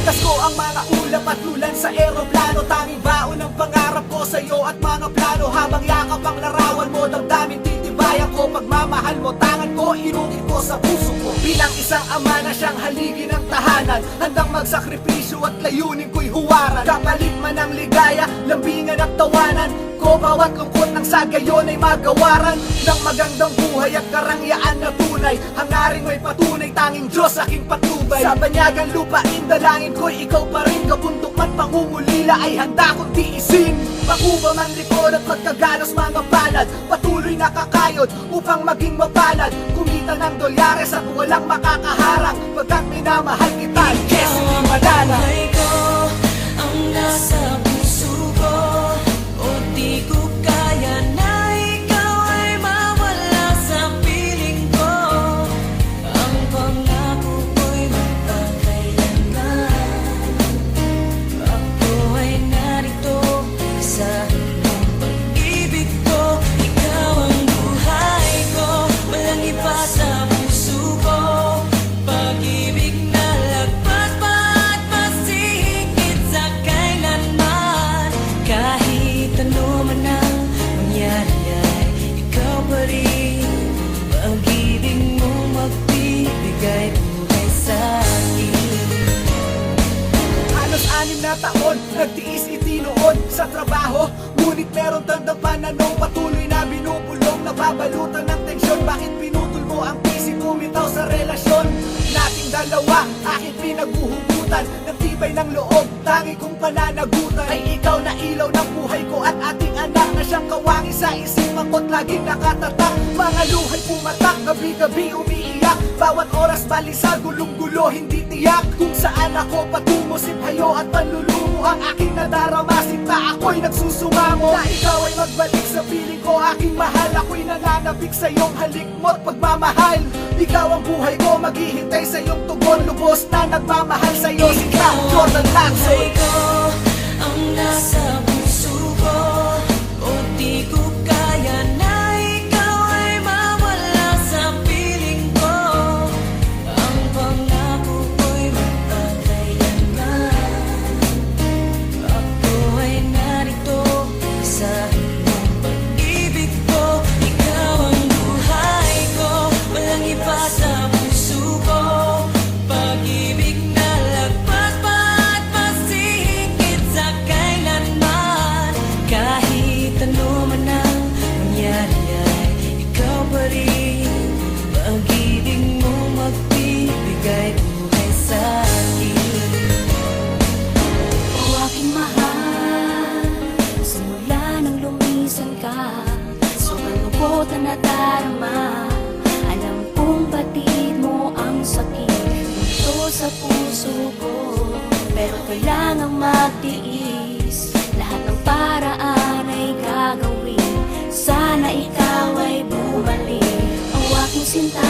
Iligtas ko ang mga ulap at lulan sa eroplano. Tanging baon ang pangarap ko sa'yo at mga plano. Habang yakap ang larawan mo, damdamin titibayan ko. Pagmamahal mo, tangan ko, irukit ko sa puso ko. Bilang isang ama na siyang haligi ng tahanan, handang magsakripisyo at layunin ko'y huwaran. Kapalit man ang ligaya, lambingan at tawanan ko, bawat lungkot ng sa gayon ay magawaran ng magandang buhay at karangyaan na tunay. Hangaring may patunay, tanging Diyos aking patnubay. Sa banyagang lupain, dalangin ko'y ikaw pa rin. Kabundok man pangungulila ay handa kong tiisin. Makuba man likod at magkaganos mga palad, patuloy nakakayod upang maging mapalad. Kumita ng dolyares at walang makakaharang, pagkat minamahal kita, yes, hindi madala. Ko ang nasa puso ko, o di ko kaya na ikaw ay mawala sa piling ko. Ang pangako ko'y magpakailanman. Ako ay narito sa iyong pag-ibig ko. Ikaw ang buhay ko, walang iba sa puso ko. Pag-ibig na lagpas pa at masigit sa kailanman. Kahit ano man ang mangyari ay ikaw pa rin. Pag-ibig mo magbibigay buhay sa akin. Halos 6 na taon, nagtiis itinuod sa trabaho. Ngunit meron tandang pananaw, patuloy na binubulong. Nababalutan ng tensyon, bakit pinutol mo ang pisip, bumitaw sa relasyon nating dalawa? Aking pinaghuhugutan ng tibay ng loob, tangi kong pananagutan ay ikaw na ilaw ng buhay ko at ating anak na siyang kawangi sa isipan ko't laging nakatatak. Mga luhay pumatak, gabi-gabi umiiyak, bawat oras balisa, gulong-gulo, hindi tiyak. Kung saan ako patungo, siphayo at panlulumo, ang aking nadarama, sinta ako'y nagsusumamo. Na ikaw ay magbalik sa piling ko, aking mahal, ako'y nananabik sa iyong halik mo't pagmamahal. Ikaw ang buhay ko, maghihintay sa iyong tugon, lubos na nagmamahal sa iyo. Sinta, Jordan Lacson. Buhay ko ang nasa puso ko, o di ko kaya na ikaw ay mawala sa piling ko. Ang pangako ko'y magpakailanman. Ako ay narito sa iyong pag-ibig ko. Ikaw ang buhay ko, walang iba sa puso ko. Pag-ibig na lagpas pa at masigit sa kailanman. Kahit ano man ang mangyari ay ikaw pa rin. Pag-ibig mo magbibigay buhay sa akin. O aking mahal, simula nang lumisan ka, sobrang lungkot na nadarama. Alam kong batid mo ang sakit dito sa puso ko, pero kailangang magtiis. Lahat ng paraan ay gagawin, sana ikaw ay bumalik. O aking sinta,